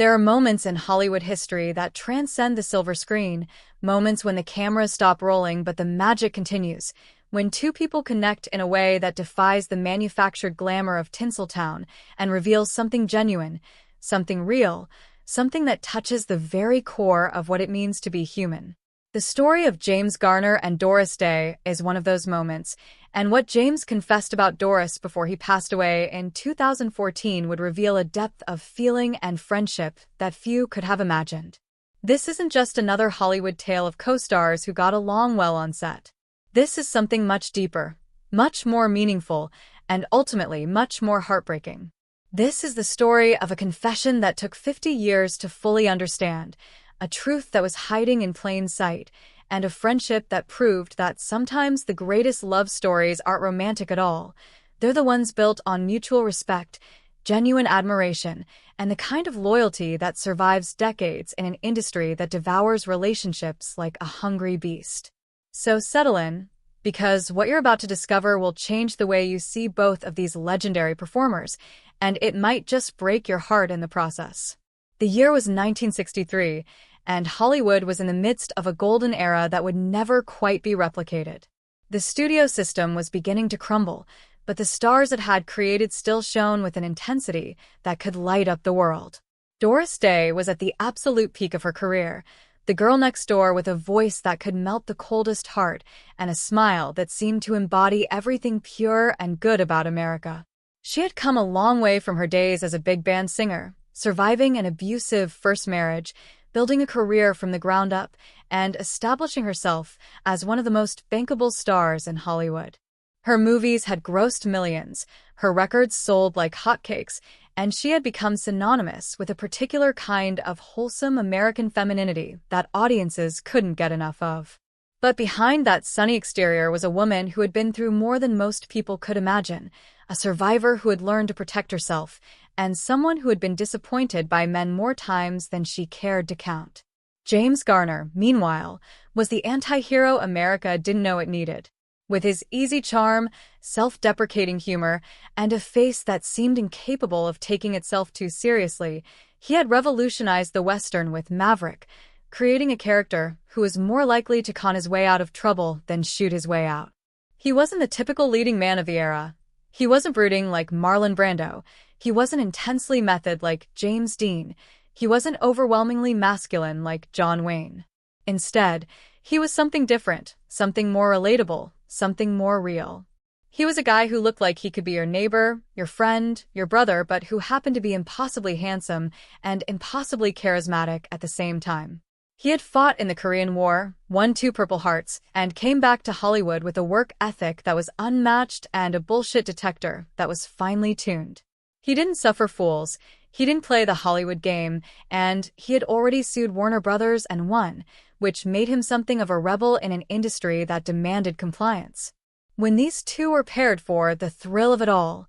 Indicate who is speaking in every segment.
Speaker 1: There are moments in Hollywood history that transcend the silver screen, moments when the cameras stop rolling but the magic continues, when two people connect in a way that defies the manufactured glamour of Tinseltown and reveals something genuine, something real, something that touches the very core of what it means to be human. The story of James Garner and Doris Day is one of those moments, and what James confessed about Doris before he passed away in 2014 would reveal a depth of feeling and friendship that few could have imagined. This isn't just another Hollywood tale of co-stars who got along well on set. This is something much deeper, much more meaningful, and ultimately much more heartbreaking. This is the story of a confession that took 50 years to fully understand, a truth that was hiding in plain sight, and a friendship that proved that sometimes the greatest love stories aren't romantic at all. They're the ones built on mutual respect, genuine admiration, and the kind of loyalty that survives decades in an industry that devours relationships like a hungry beast. So settle in, because what you're about to discover will change the way you see both of these legendary performers, and it might just break your heart in the process. The year was 1963, and Hollywood was in the midst of a golden era that would never quite be replicated. The studio system was beginning to crumble, but the stars it had created still shone with an intensity that could light up the world. Doris Day was at the absolute peak of her career, the girl next door with a voice that could melt the coldest heart and a smile that seemed to embody everything pure and good about America. She had come a long way from her days as a big band singer, surviving an abusive first marriage, building a career from the ground up, and establishing herself as one of the most bankable stars in Hollywood. Her movies had grossed millions, her records sold like hotcakes, and she had become synonymous with a particular kind of wholesome American femininity that audiences couldn't get enough of. But behind that sunny exterior was a woman who had been through more than most people could imagine, a survivor who had learned to protect herself, and someone who had been disappointed by men more times than she cared to count. James Garner, meanwhile, was the anti-hero America didn't know it needed. With his easy charm, self-deprecating humor, and a face that seemed incapable of taking itself too seriously, he had revolutionized the Western with Maverick, creating a character who was more likely to con his way out of trouble than shoot his way out. He wasn't the typical leading man of the era. He wasn't brooding like Marlon Brando. He wasn't intensely method like James Dean. He wasn't overwhelmingly masculine like John Wayne. Instead, he was something different, something more relatable, something more real. He was a guy who looked like he could be your neighbor, your friend, your brother, but who happened to be impossibly handsome and impossibly charismatic at the same time. He had fought in the Korean War, won 2 Purple Hearts, and came back to Hollywood with a work ethic that was unmatched and a bullshit detector that was finely tuned. He didn't suffer fools, he didn't play the Hollywood game, and he had already sued Warner Brothers and won, which made him something of a rebel in an industry that demanded compliance. When these two were paired for the thrill of it all,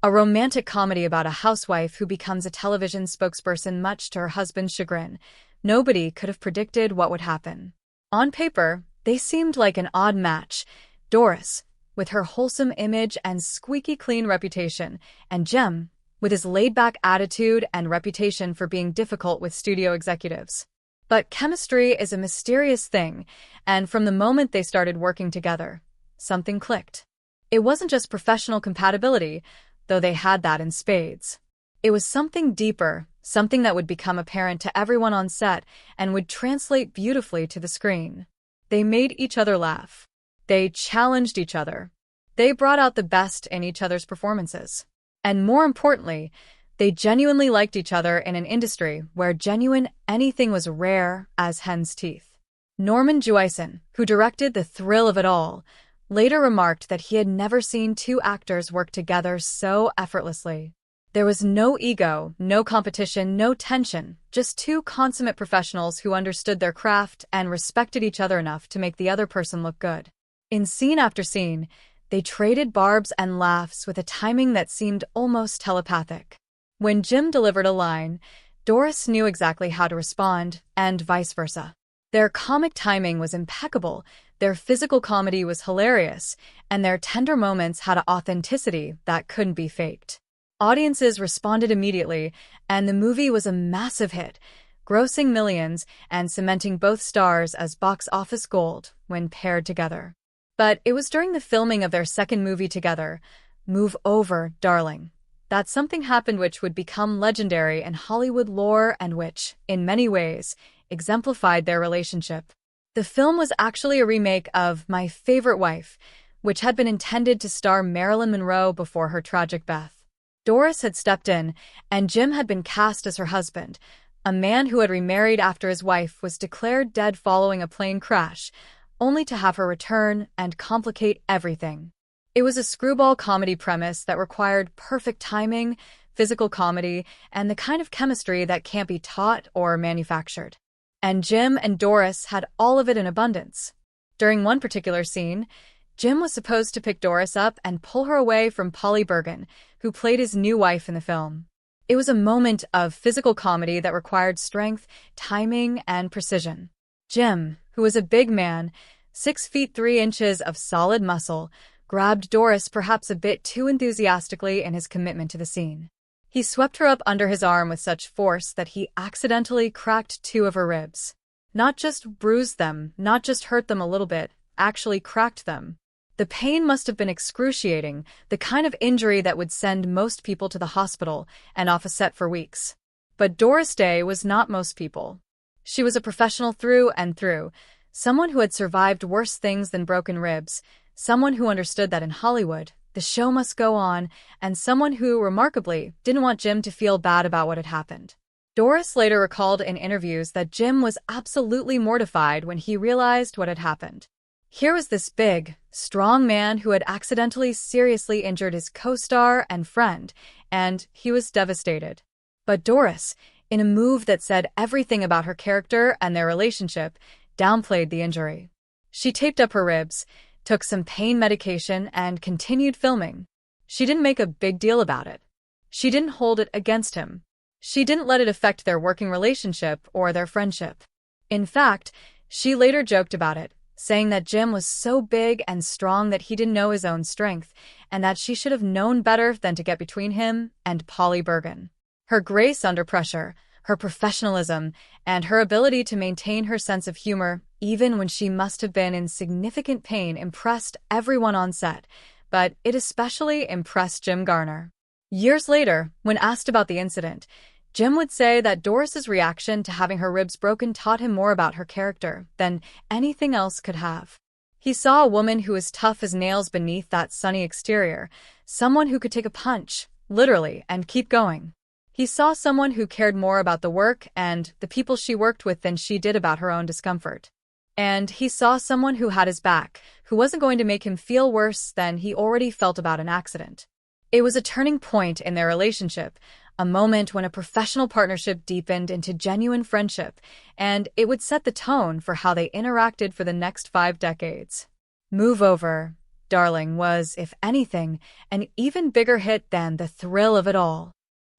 Speaker 1: a romantic comedy about a housewife who becomes a television spokesperson much to her husband's chagrin, nobody could have predicted what would happen. On paper, they seemed like an odd match. Doris, with her wholesome image and squeaky clean reputation, and Jem, with his laid-back attitude and reputation for being difficult with studio executives. But chemistry is a mysterious thing, and from the moment they started working together, something clicked. It wasn't just professional compatibility, though they had that in spades. It was something deeper, something that would become apparent to everyone on set and would translate beautifully to the screen. They made each other laugh. They challenged each other. They brought out the best in each other's performances. And more importantly, they genuinely liked each other in an industry where genuine anything was rare as hen's teeth. Norman Jewison, who directed The Thrill of It All, later remarked that he had never seen two actors work together so effortlessly. There was no ego, no competition, no tension, just two consummate professionals who understood their craft and respected each other enough to make the other person look good. In scene after scene, they traded barbs and laughs with a timing that seemed almost telepathic. When Jim delivered a line, Doris knew exactly how to respond, and vice versa. Their comic timing was impeccable, their physical comedy was hilarious, and their tender moments had an authenticity that couldn't be faked. Audiences responded immediately, and the movie was a massive hit, grossing millions and cementing both stars as box office gold when paired together. But it was during the filming of their second movie together, Move Over, Darling, that something happened which would become legendary in Hollywood lore and which, in many ways, exemplified their relationship. The film was actually a remake of My Favorite Wife, which had been intended to star Marilyn Monroe before her tragic death. Doris had stepped in, and Jim had been cast as her husband, a man who had remarried after his wife was declared dead following a plane crash, only to have her return and complicate everything. It was a screwball comedy premise that required perfect timing, physical comedy, and the kind of chemistry that can't be taught or manufactured. And Jim and Doris had all of it in abundance. During one particular scene, Jim was supposed to pick Doris up and pull her away from Polly Bergen, who played his new wife in the film. It was a moment of physical comedy that required strength, timing, and precision. Jim, who was a big man, 6 feet 3 inches of solid muscle, grabbed Doris perhaps a bit too enthusiastically in his commitment to the scene. He swept her up under his arm with such force that he accidentally cracked 2 of her ribs. Not just bruised them, not just hurt them a little bit, actually cracked them. The pain must have been excruciating, the kind of injury that would send most people to the hospital and off a set for weeks. But Doris Day was not most people. She was a professional through and through, someone who had survived worse things than broken ribs, someone who understood that in Hollywood, the show must go on, and someone who, remarkably, didn't want Jim to feel bad about what had happened. Doris later recalled in interviews that Jim was absolutely mortified when he realized what had happened. Here was this big, strong man who had accidentally seriously injured his co-star and friend, and he was devastated. But Doris, in a move that said everything about her character and their relationship, downplayed the injury. She taped up her ribs, took some pain medication, and continued filming. She didn't make a big deal about it. She didn't hold it against him. She didn't let it affect their working relationship or their friendship. In fact, she later joked about it, saying that Jim was so big and strong that he didn't know his own strength, and that she should have known better than to get between him and Polly Bergen. Her grace under pressure, her professionalism, and her ability to maintain her sense of humor, even when she must have been in significant pain, impressed everyone on set, but it especially impressed Jim Garner. Years later, when asked about the incident, Jim would say that Doris's reaction to having her ribs broken taught him more about her character than anything else could have. He saw a woman who was tough as nails beneath that sunny exterior, someone who could take a punch, literally, and keep going. He saw someone who cared more about the work and the people she worked with than she did about her own discomfort. And he saw someone who had his back, who wasn't going to make him feel worse than he already felt about an accident. It was a turning point in their relationship, a moment when a professional partnership deepened into genuine friendship, and it would set the tone for how they interacted for the next 5 decades. Move Over, Darling was, if anything, an even bigger hit than the thrill of it all.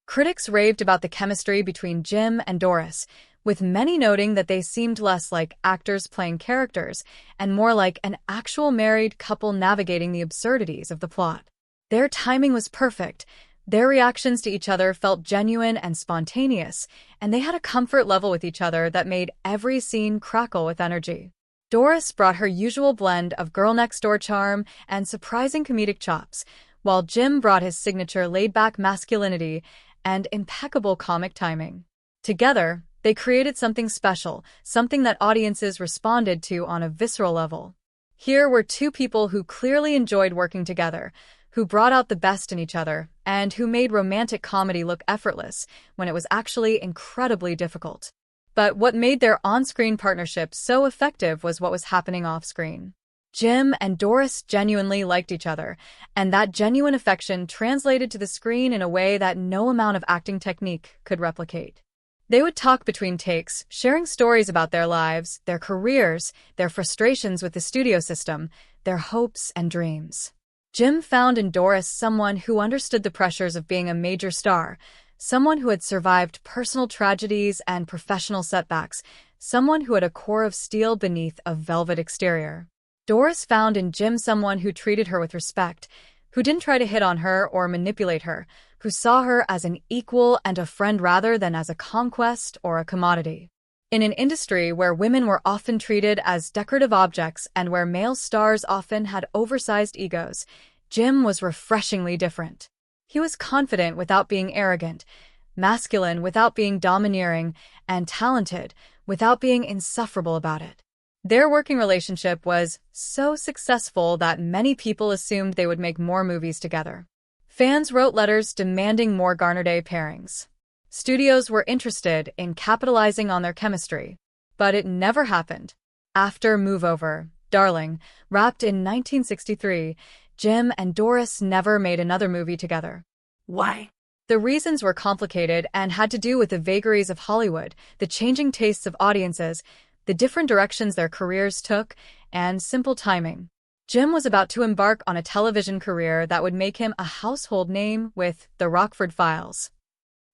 Speaker 1: Critics raved about the chemistry between Jim and Doris, with many noting that they seemed less like actors playing characters and more like an actual married couple navigating the absurdities of the plot. Their timing was perfect. Their reactions to each other felt genuine and spontaneous, and they had a comfort level with each other that made every scene crackle with energy. Doris brought her usual blend of girl-next-door charm and surprising comedic chops, while Jim brought his signature laid-back masculinity and impeccable comic timing. Together, they created something special, something that audiences responded to on a visceral level. Here were 2 people who clearly enjoyed working together, who brought out the best in each other, and who made romantic comedy look effortless when it was actually incredibly difficult. But what made their on-screen partnership so effective was what was happening off-screen. Jim and Doris genuinely liked each other, and that genuine affection translated to the screen in a way that no amount of acting technique could replicate. They would talk between takes, sharing stories about their lives, their careers, their frustrations with the studio system, their hopes and dreams. Jim found in Doris someone who understood the pressures of being a major star, someone who had survived personal tragedies and professional setbacks, someone who had a core of steel beneath a velvet exterior. Doris found in Jim someone who treated her with respect, who didn't try to hit on her or manipulate her, who saw her as an equal and a friend rather than as a conquest or a commodity. In an industry where women were often treated as decorative objects and where male stars often had oversized egos, Jim was refreshingly different. He was confident without being arrogant, masculine without being domineering, and talented without being insufferable about it. Their working relationship was so successful that many people assumed they would make more movies together. Fans wrote letters demanding more Garner-Day pairings. Studios were interested in capitalizing on their chemistry, but it never happened. After Move Over, Darling, wrapped in 1963, Jim and Doris never made another movie together.
Speaker 2: Why?
Speaker 1: The reasons were complicated and had to do with the vagaries of Hollywood, the changing tastes of audiences, the different directions their careers took, and simple timing. Jim was about to embark on a television career that would make him a household name with The Rockford Files.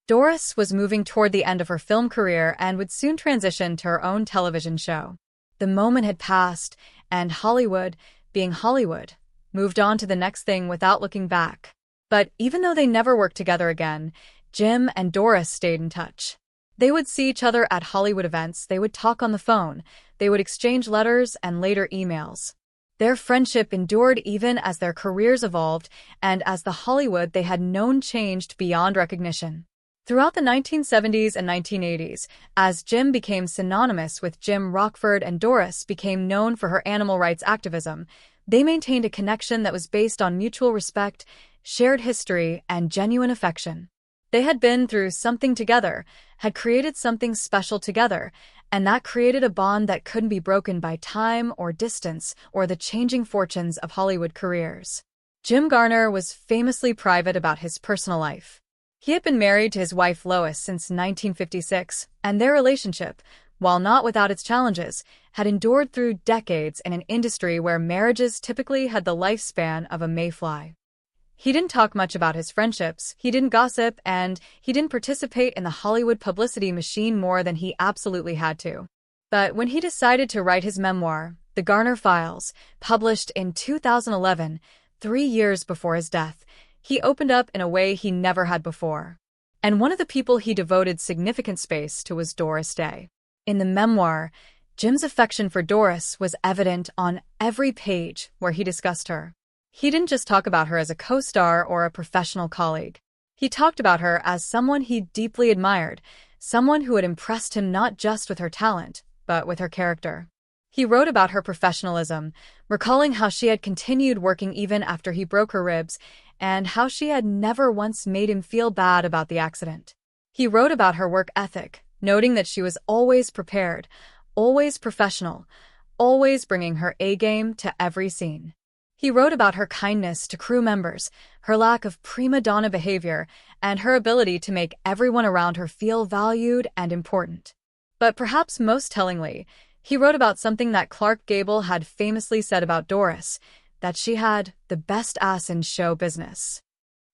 Speaker 1: Doris was moving toward the end of her film career and would soon transition to her own television show. The moment had passed, and Hollywood, being Hollywood, moved on to the next thing without looking back. But even though they never worked together again, Jim and Doris stayed in touch. They would see each other at Hollywood events, they would talk on the phone, they would exchange letters and later emails. Their friendship endured even as their careers evolved and as the Hollywood they had known changed beyond recognition. Throughout the 1970s and 1980s, as Jim became synonymous with Jim Rockford and Doris became known for her animal rights activism, they maintained a connection that was based on mutual respect, shared history, and genuine affection. They had been through something together, had created something special together, and that created a bond that couldn't be broken by time or distance or the changing fortunes of Hollywood careers. Jim Garner was famously private about his personal life. He had been married to his wife Lois since 1956, and their relationship, while not without its challenges, had endured through decades in an industry where marriages typically had the lifespan of a mayfly. He didn't talk much about his friendships, he didn't gossip, and he didn't participate in the Hollywood publicity machine more than he absolutely had to. But when he decided to write his memoir, The Garner Files, published in 2011, 3 years before his death, he opened up in a way he never had before. And one of the people he devoted significant space to was Doris Day. In the memoir, Jim's affection for Doris was evident on every page where he discussed her. He didn't just talk about her as a co-star or a professional colleague. He talked about her as someone he deeply admired, someone who had impressed him not just with her talent, but with her character. He wrote about her professionalism, recalling how she had continued working even after he broke her ribs, and how she had never once made him feel bad about the accident. He wrote about her work ethic, noting that she was always prepared, always professional, always bringing her A-game to every scene. He wrote about her kindness to crew members, her lack of prima donna behavior, and her ability to make everyone around her feel valued and important. But perhaps most tellingly, he wrote about something that Clark Gable had famously said about Doris, that she had the best ass in show business.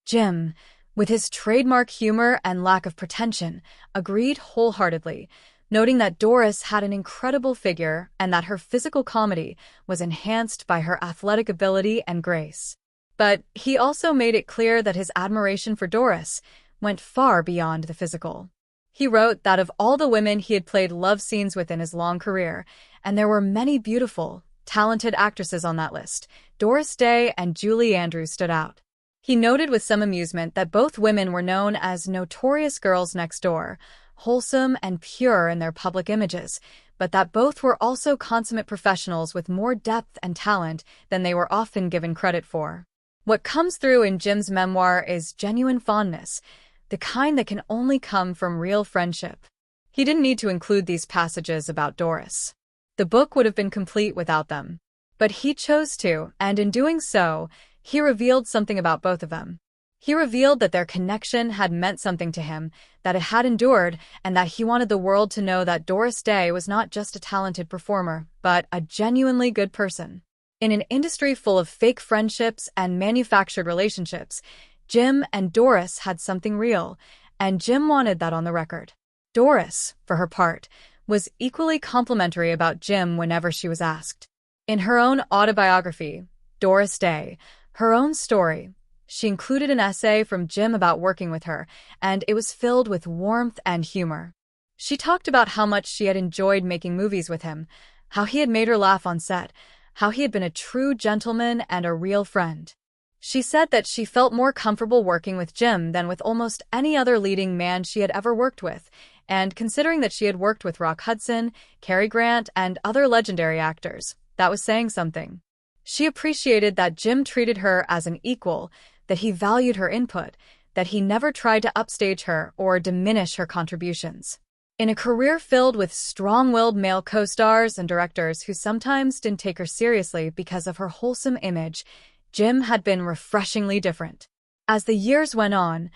Speaker 1: Jim, with his trademark humor and lack of pretension, agreed wholeheartedly, noting that Doris had an incredible figure and that her physical comedy was enhanced by her athletic ability and grace. But he also made it clear that his admiration for Doris went far beyond the physical. He wrote that of all the women he had played love scenes with in his long career, and there were many beautiful, talented actresses on that list, Doris Day and Julie Andrews stood out. He noted with some amusement that both women were known as notorious girls next door, wholesome and pure in their public images, but that both were also consummate professionals with more depth and talent than they were often given credit for. What comes through in Jim's memoir is genuine fondness, the kind that can only come from real friendship. He didn't need to include these passages about Doris. The book would have been complete without them. But he chose to, and in doing so, he revealed something about both of them. He revealed that their connection had meant something to him, that it had endured, and that he wanted the world to know that Doris Day was not just a talented performer, but a genuinely good person. In an industry full of fake friendships and manufactured relationships, Jim and Doris had something real, and Jim wanted that on the record. Doris, for her part, was equally complimentary about Jim whenever she was asked. In her own autobiography, Doris Day, her own story, She included an essay from Jim about working with her, and it was filled with warmth and humor. She talked about how much she had enjoyed making movies with him, how he had made her laugh on set, how he had been a true gentleman and a real friend. She said that she felt more comfortable working with Jim than with almost any other leading man she had ever worked with, and considering that she had worked with Rock Hudson, Cary Grant, and other legendary actors, that was saying something. She appreciated that Jim treated her as an equal, that he valued her input, that he never tried to upstage her or diminish her contributions. In a career filled with strong-willed male co-stars and directors who sometimes didn't take her seriously because of her wholesome image, Jim had been refreshingly different. As the years went on,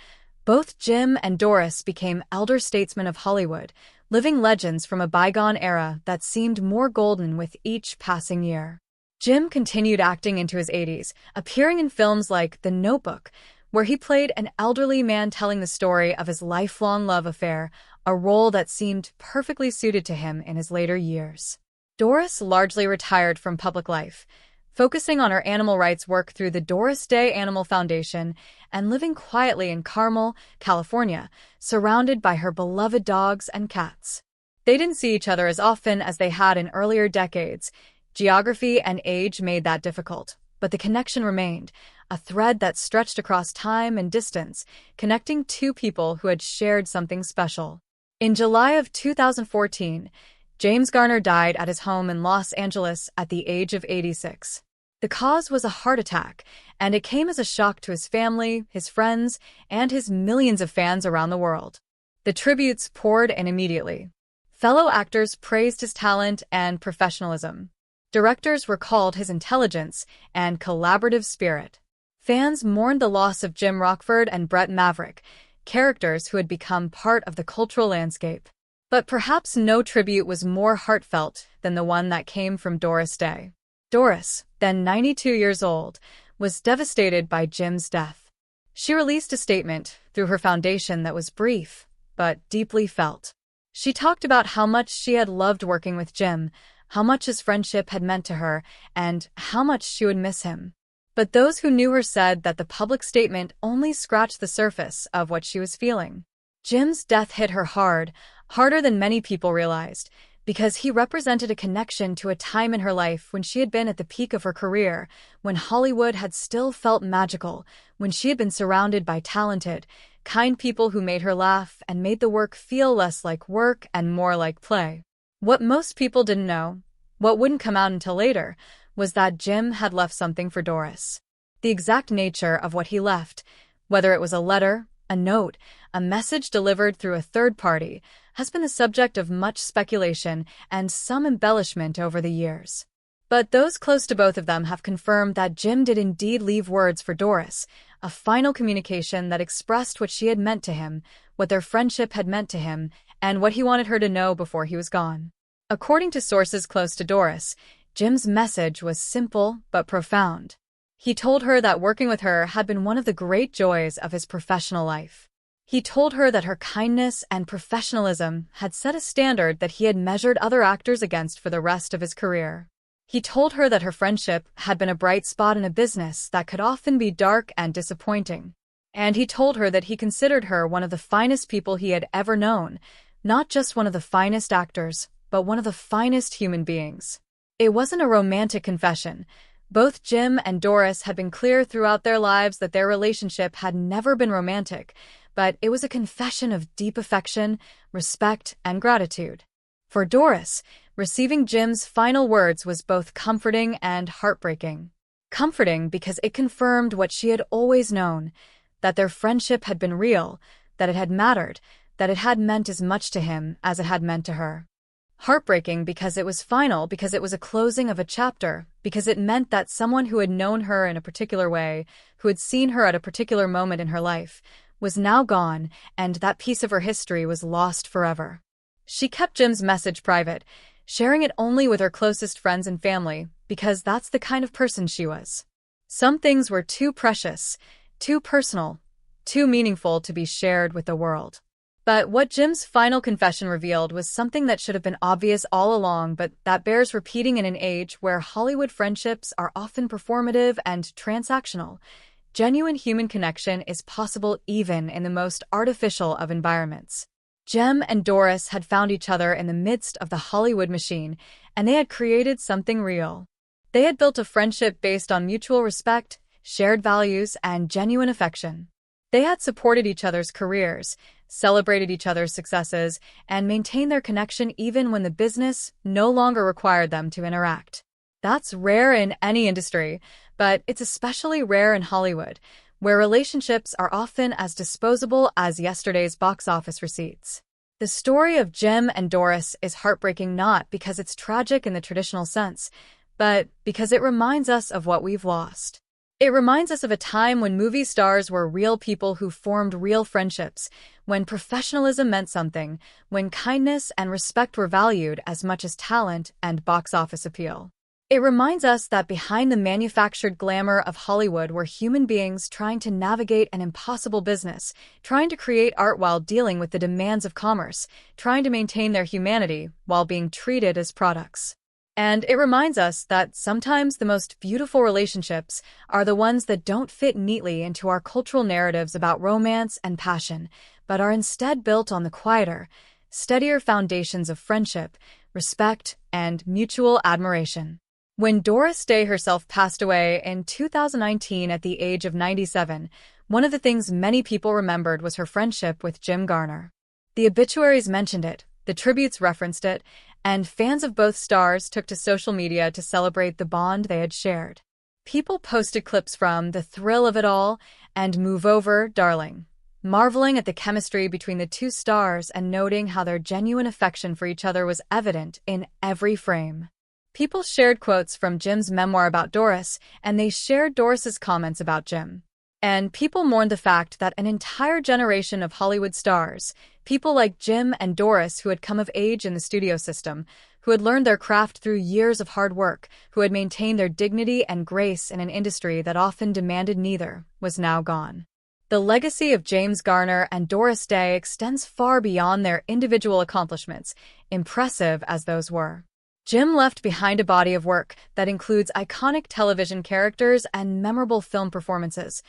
Speaker 1: both Jim and Doris became elder statesmen of Hollywood, living legends from a bygone era that seemed more golden with each passing year. Jim continued acting into his 80s, appearing in films like The Notebook, where he played an elderly man telling the story of his lifelong love affair, a role that seemed perfectly suited to him in his later years. Doris largely retired from public life, focusing on her animal rights work through the Doris Day Animal Foundation and living quietly in Carmel, California, surrounded by her beloved dogs and cats. They didn't see each other as often as they had in earlier decades. Geography and age made that difficult, but the connection remained, a thread that stretched across time and distance, connecting two people who had shared something special. In July of 2014, James Garner died at his home in Los Angeles at the age of 86. The cause was a heart attack, and it came as a shock to his family, his friends, and his millions of fans around the world. The tributes poured in immediately. Fellow actors praised his talent and professionalism. Directors recalled his intelligence and collaborative spirit. Fans mourned the loss of Jim Rockford and Brett Maverick, characters who had become part of the cultural landscape. But perhaps no tribute was more heartfelt than the one that came from Doris Day. Doris, then 92 years old, was devastated by Jim's death. She released a statement through her foundation that was brief, but deeply felt. She talked about how much she had loved working with Jim, how much his friendship had meant to her, and how much she would miss him. But those who knew her said that the public statement only scratched the surface of what she was feeling. Jim's death hit her hard, harder than many people realized, because he represented a connection to a time in her life when she had been at the peak of her career, when Hollywood had still felt magical, when she had been surrounded by talented, kind people who made her laugh and made the work feel less like work and more like play. What most people didn't know, what wouldn't come out until later, was that Jim had left something for Doris. The exact nature of what he left, whether it was a letter, a note, a message delivered through a third party, has been the subject of much speculation and some embellishment over the years. But those close to both of them have confirmed that Jim did indeed leave words for Doris, a final communication that expressed what she had meant to him, what their friendship had meant to him, and what he wanted her to know before he was gone. According to sources close to Doris, Jim's message was simple but profound. He told her that working with her had been one of the great joys of his professional life. He told her that her kindness and professionalism had set a standard that he had measured other actors against for the rest of his career. He told her that her friendship had been a bright spot in a business that could often be dark and disappointing. And he told her that he considered her one of the finest people he had ever known, not just one of the finest actors, but one of the finest human beings. It wasn't a romantic confession. Both Jim and Doris had been clear throughout their lives that their relationship had never been romantic, but it was a confession of deep affection, respect, and gratitude. For Doris, receiving Jim's final words was both comforting and heartbreaking. Comforting because it confirmed what she had always known, that their friendship had been real, that it had mattered, that it had meant as much to him as it had meant to her. Heartbreaking because it was final, because it was a closing of a chapter, because it meant that someone who had known her in a particular way, who had seen her at a particular moment in her life, was now gone, and that piece of her history was lost forever. She kept Jim's message private, sharing it only with her closest friends and family, because that's the kind of person she was. Some things were too precious, too personal, too meaningful to be shared with the world. But what Jim's final confession revealed was something that should have been obvious all along, but that bears repeating in an age where Hollywood friendships are often performative and transactional. genuine human connection is possible even in the most artificial of environments. Jem and Doris had found each other in the midst of the Hollywood machine, and they had created something real. They had built a friendship based on mutual respect, shared values, and genuine affection. They had supported each other's careers, celebrated each other's successes, and maintained their connection even when the business no longer required them to interact. That's rare in any industry, but it's especially rare in Hollywood, where relationships are often as disposable as yesterday's box office receipts. The story of Jem and Doris is heartbreaking not because it's tragic in the traditional sense, but because it reminds us of what we've lost. It reminds us of a time when movie stars were real people who formed real friendships, when professionalism meant something, when kindness and respect were valued as much as talent and box office appeal. It reminds us that behind the manufactured glamour of Hollywood were human beings trying to navigate an impossible business, trying to create art while dealing with the demands of commerce, trying to maintain their humanity while being treated as products. And it reminds us that sometimes the most beautiful relationships are the ones that don't fit neatly into our cultural narratives about romance and passion, but are instead built on the quieter, steadier foundations of friendship, respect, and mutual admiration. When Doris Day herself passed away in 2019 at the age of 97, one of the things many people remembered was her friendship with James Garner. The obituaries mentioned it, the tributes referenced it, and fans of both stars took to social media to celebrate the bond they had shared. People posted clips from The Thrill of It All and Move Over, Darling, marveling at the chemistry between the two stars and noting how their genuine affection for each other was evident in every frame. People shared quotes from Jim's memoir about Doris, and they shared Doris's comments about Jim. And people mourned the fact that an entire generation of Hollywood stars, people like Jim and Doris who had come of age in the studio system, who had learned their craft through years of hard work, who had maintained their dignity and grace in an industry that often demanded neither, was now gone. The legacy of James Garner and Doris Day extends far beyond their individual accomplishments, impressive as those were. Jim left behind a body of work that includes iconic television characters and memorable film performances,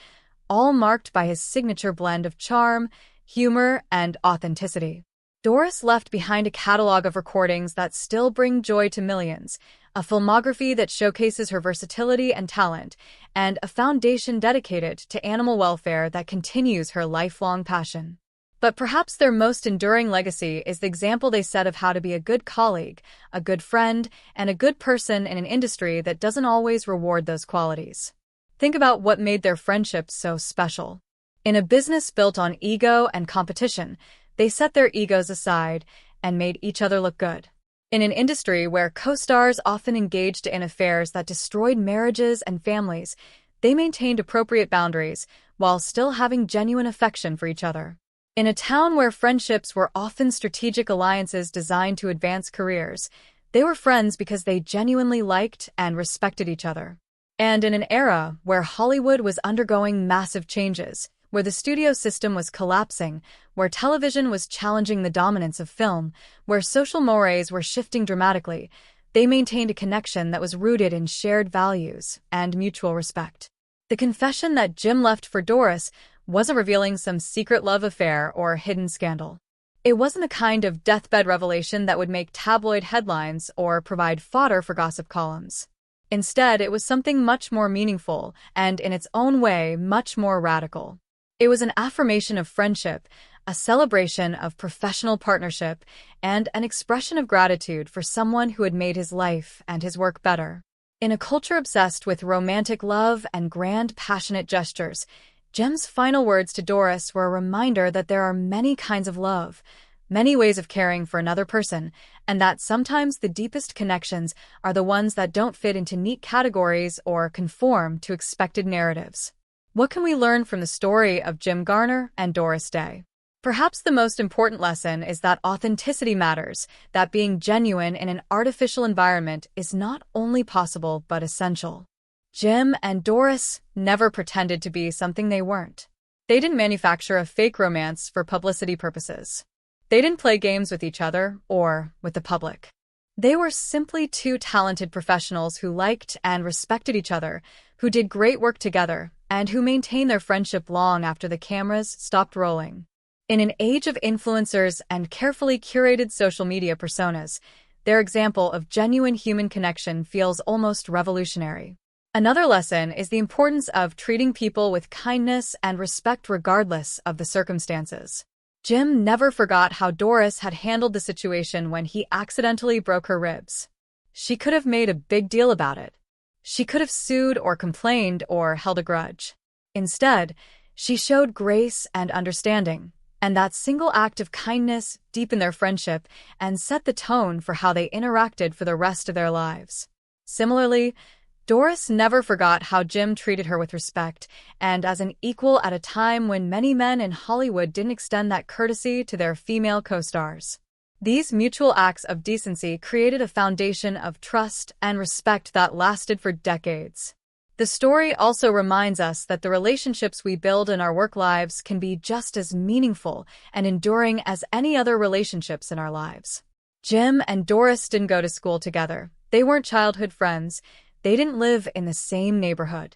Speaker 1: all marked by his signature blend of charm, humor, and authenticity. Doris left behind a catalog of recordings that still bring joy to millions, a filmography that showcases her versatility and talent, and a foundation dedicated to animal welfare that continues her lifelong passion. But perhaps their most enduring legacy is the example they set of how to be a good colleague, a good friend, and a good person in an industry that doesn't always reward those qualities. Think about what made their friendship so special. In a business built on ego and competition, they set their egos aside and made each other look good. In an industry where co-stars often engaged in affairs that destroyed marriages and families, they maintained appropriate boundaries while still having genuine affection for each other. In a town where friendships were often strategic alliances designed to advance careers, they were friends because they genuinely liked and respected each other. And in an era where Hollywood was undergoing massive changes, where the studio system was collapsing, where television was challenging the dominance of film, where social mores were shifting dramatically, they maintained a connection that was rooted in shared values and mutual respect. The confession that Jim left for Doris wasn't revealing some secret love affair or hidden scandal. It wasn't the kind of deathbed revelation that would make tabloid headlines or provide fodder for gossip columns. Instead, it was something much more meaningful and, in its own way, much more radical. It was an affirmation of friendship, a celebration of professional partnership, and an expression of gratitude for someone who had made his life and his work better. In a culture obsessed with romantic love and grand, passionate gestures, Jem's final words to Doris were a reminder that there are many kinds of love, many ways of caring for another person, and that sometimes the deepest connections are the ones that don't fit into neat categories or conform to expected narratives. What can we learn from the story of James Garner and Doris Day? Perhaps the most important lesson is that authenticity matters, that being genuine in an artificial environment is not only possible but essential. Jim and Doris never pretended to be something they weren't. They didn't manufacture a fake romance for publicity purposes. They didn't play games with each other or with the public. They were simply two talented professionals who liked and respected each other, who did great work together, and who maintain their friendship long after the cameras stopped rolling. In an age of influencers and carefully curated social media personas, their example of genuine human connection feels almost revolutionary. Another lesson is the importance of treating people with kindness and respect regardless of the circumstances. Jim never forgot how Doris had handled the situation when he accidentally broke her ribs. She could have made a big deal about it. She could have sued or complained or held a grudge. Instead, she showed grace and understanding, and that single act of kindness deepened their friendship and set the tone for how they interacted for the rest of their lives. Similarly, Doris never forgot how Jim treated her with respect and as an equal at a time when many men in Hollywood didn't extend that courtesy to their female co-stars. These mutual acts of decency created a foundation of trust and respect that lasted for decades. The story also reminds us that the relationships we build in our work lives can be just as meaningful and enduring as any other relationships in our lives. Jim and Doris didn't go to school together. They weren't childhood friends. They didn't live in the same neighborhood.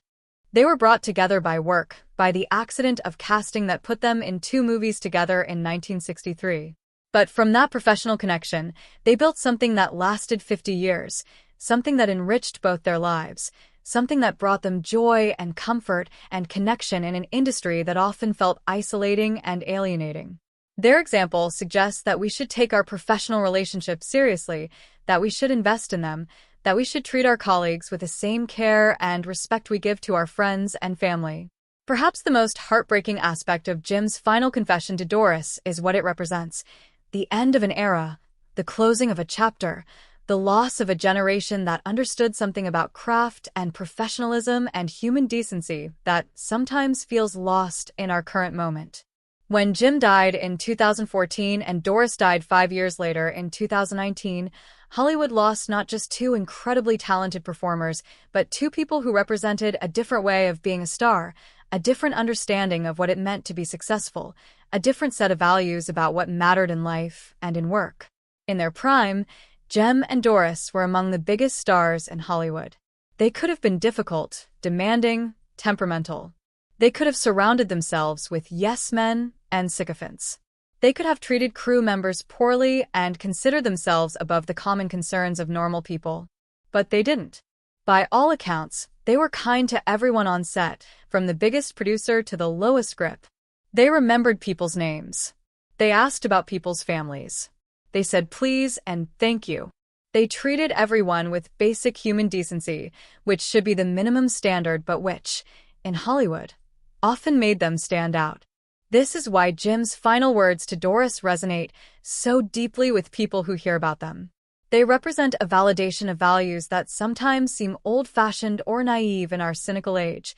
Speaker 1: They were brought together by work, by the accident of casting that put them in 2 movies together in 1963. But from that professional connection, they built something that lasted 50 years, something that enriched both their lives, something that brought them joy and comfort and connection in an industry that often felt isolating and alienating. Their example suggests that we should take our professional relationships seriously, that we should invest in them, that we should treat our colleagues with the same care and respect we give to our friends and family. Perhaps the most heartbreaking aspect of Jim's final confession to Doris is what it represents: the end of an era, the closing of a chapter, the loss of a generation that understood something about craft and professionalism and human decency that sometimes feels lost in our current moment. When Jim died in 2014 and Doris died 5 years later in 2019, Hollywood lost not just 2 incredibly talented performers, but 2 people who represented a different way of being a star, a different understanding of what it meant to be successful, a different set of values about what mattered in life and in work. In their prime, Jim and Doris were among the biggest stars in Hollywood. They could have been difficult, demanding, temperamental. They could have surrounded themselves with yes men and sycophants. They could have treated crew members poorly and considered themselves above the common concerns of normal people. But they didn't. By all accounts, they were kind to everyone on set, from the biggest producer to the lowest grip. They remembered people's names. They asked about people's families. They said please and thank you. They treated everyone with basic human decency, which should be the minimum standard but which, in Hollywood, often made them stand out. This is why Jim's final words to Doris resonate so deeply with people who hear about them. They represent a validation of values that sometimes seem old-fashioned or naive in our cynical age.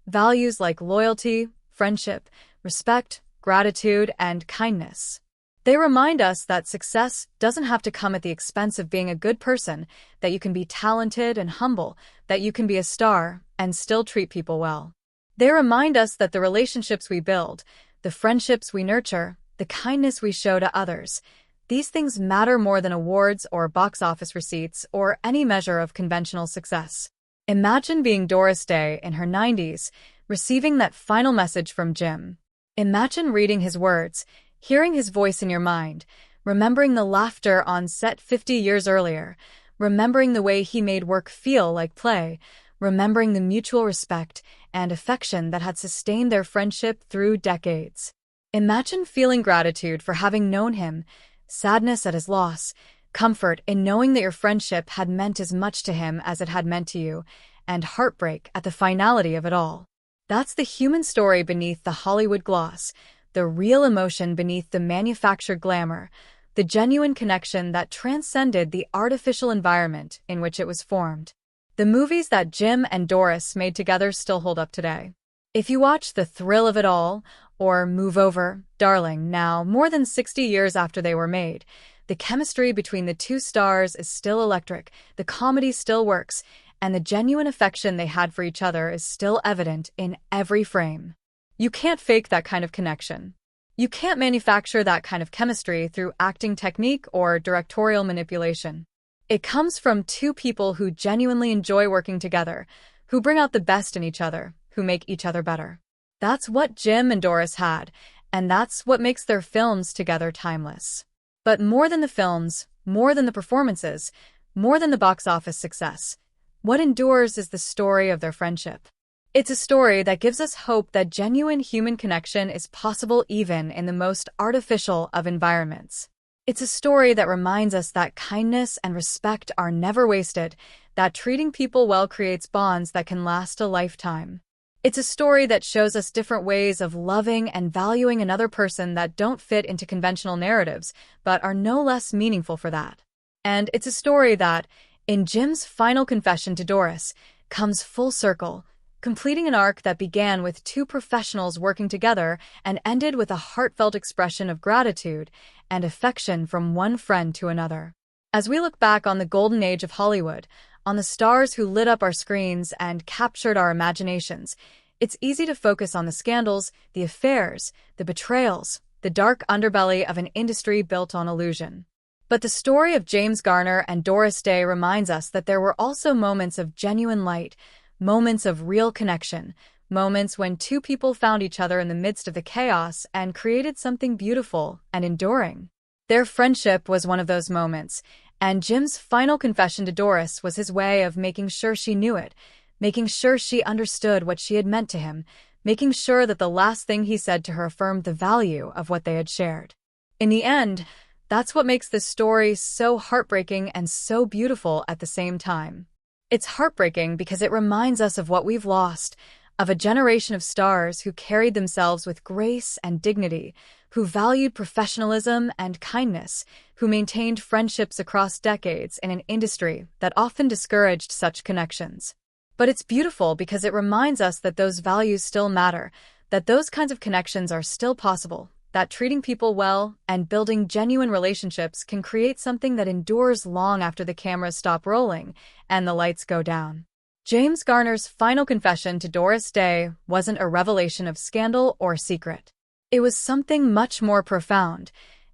Speaker 1: Values like loyalty, friendship, respect, gratitude, and kindness. They remind us that success doesn't have to come at the expense of being a good person, that you can be talented and humble, that you can be a star and still treat people well. They remind us that the relationships we build, the friendships we nurture, the kindness we show to others, these things matter more than awards or box office receipts or any measure of conventional success. Imagine being Doris Day in her 90s, receiving that final message from Jim. Imagine reading his words, hearing his voice in your mind, remembering the laughter on set 50 years earlier, remembering the way he made work feel like play, remembering the mutual respect and affection that had sustained their friendship through decades. Imagine feeling gratitude for having known him, sadness at his loss, comfort in knowing that your friendship had meant as much to him as it had meant to you, and heartbreak at the finality of it all. That's the human story beneath the Hollywood gloss, the real emotion beneath the manufactured glamour, the genuine connection that transcended the artificial environment in which it was formed. The movies that Jim and Doris made together still hold up today. If you watch The Thrill of It All or Move Over, Darling, now more than 60 years after they were made, the chemistry between the 2 stars is still electric, the comedy still works, and the genuine affection they had for each other is still evident in every frame. You can't fake that kind of connection. You can't manufacture that kind of chemistry through acting technique or directorial manipulation. It comes from 2 people who genuinely enjoy working together, who bring out the best in each other, who make each other better. That's what Jim and Doris had, and that's what makes their films together timeless. But more than the films, more than the performances, more than the box office success, what endures is the story of their friendship. It's a story that gives us hope that genuine human connection is possible even in the most artificial of environments. It's a story that reminds us that kindness and respect are never wasted, that treating people well creates bonds that can last a lifetime. It's a story that shows us different ways of loving and valuing another person that don't fit into conventional narratives, but are no less meaningful for that. And it's a story that, in Jim's final confession to Doris, comes full circle, completing an arc that began with two professionals working together and ended with a heartfelt expression of gratitude and affection from one friend to another. As we look back on the golden age of Hollywood, on the stars who lit up our screens and captured our imaginations, it's easy to focus on the scandals, the affairs, the betrayals, the dark underbelly of an industry built on illusion. But the story of James Garner and Doris Day reminds us that there were also moments of genuine light, moments of real connection, moments when two people found each other in the midst of the chaos and created something beautiful and enduring. Their friendship was one of those moments, and Jim's final confession to Doris was his way of making sure she knew it, making sure she understood what she had meant to him, making sure that the last thing he said to her affirmed the value of what they had shared. In the end, that's what makes this story so heartbreaking and so beautiful at the same time. It's heartbreaking because it reminds us of what we've lost, of a generation of stars who carried themselves with grace and dignity, who valued professionalism and kindness, who maintained friendships across decades in an industry that often discouraged such connections. But it's beautiful because it reminds us that those values still matter, that those kinds of connections are still possible, that treating people well and building genuine relationships can create something that endures long after the cameras stop rolling and the lights go down. James Garner's final confession to Doris Day wasn't a revelation of scandal or secret. It was something much more profound.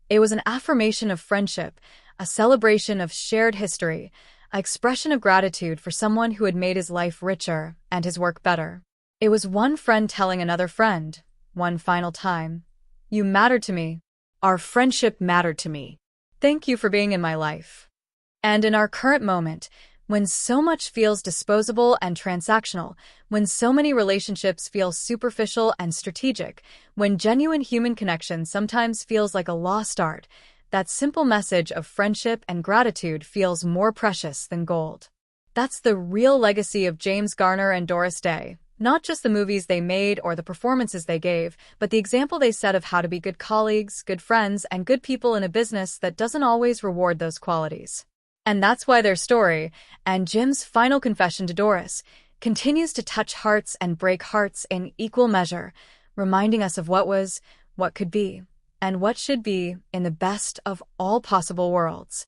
Speaker 1: It was an affirmation of friendship, a celebration of shared history, an expression of gratitude for someone who had made his life richer and his work better. It was one friend telling another friend, one final time, "You mattered to me. Our friendship mattered to me. Thank you for being in my life." And in our current moment, when so much feels disposable and transactional, when so many relationships feel superficial and strategic, when genuine human connection sometimes feels like a lost art, that simple message of friendship and gratitude feels more precious than gold. That's the real legacy of James Garner and Doris Day. Not just the movies they made or the performances they gave, but the example they set of how to be good colleagues, good friends, and good people in a business that doesn't always reward those qualities. And that's why their story, and Jim's final confession to Doris, continues to touch hearts and break hearts in equal measure, reminding us of what was, what could be, and what should be in the best of all possible worlds.